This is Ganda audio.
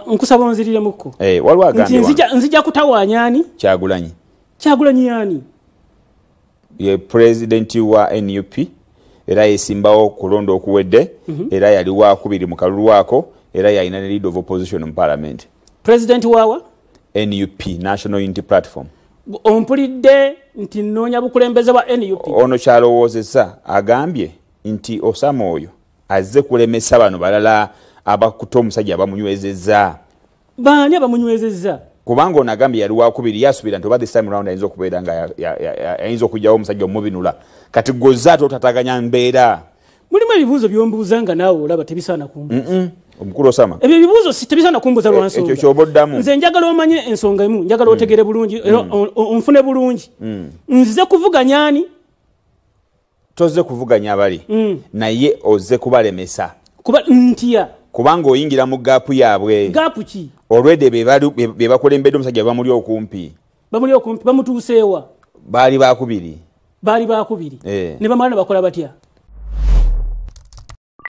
Nkusaba onzirire muko. Waliwo agambye nzija kutawanyani Kyagulanyi yani ye president wa NUP era yesimbawo kulonda okuwedde era yali wa kubiri mu kalulu wako era yalina ne lead of opposition in parliament. President wawa NUP, National Unity Platform. Ompulidde nti noonya bukulembeze bwa NUP. Ono kyalowoozesa agambye nti Osama oyo azze kulemesa bano balala abakuta omusajja abamunywezezza. Baani abamunywezezza? Kubanga ono agambye yali wakubiri yasubira nti oba this time around ayinza okubeera nga ayinza okujjawo omusajja omubinula. Kati gozaato otataganya mbeera. Mulimu ebibuuzo byombuuza nga naawe olaba tebisaana kumbuuza. Omukulu Osama. Ebyo ebibuuzo tebisaana kumbuuza lwansonga. Ekyo ky'oboddamu. Nze njagala omanye ensonga emu, njagala otegere bulungi, onfune bulungi. Nzize kuvuganya ani? Tozze kuvuganya abali. Naye ozze kubalemesa. Kuba ntya. Kubanga oyingira mu gaapu yaabwe. Gaapu ki? Already be bakulembedde omusajja bamuli okumpi. Bamuli okumpi bamutuuseewa. Baali bakubiri. Ne bamala bakola batya?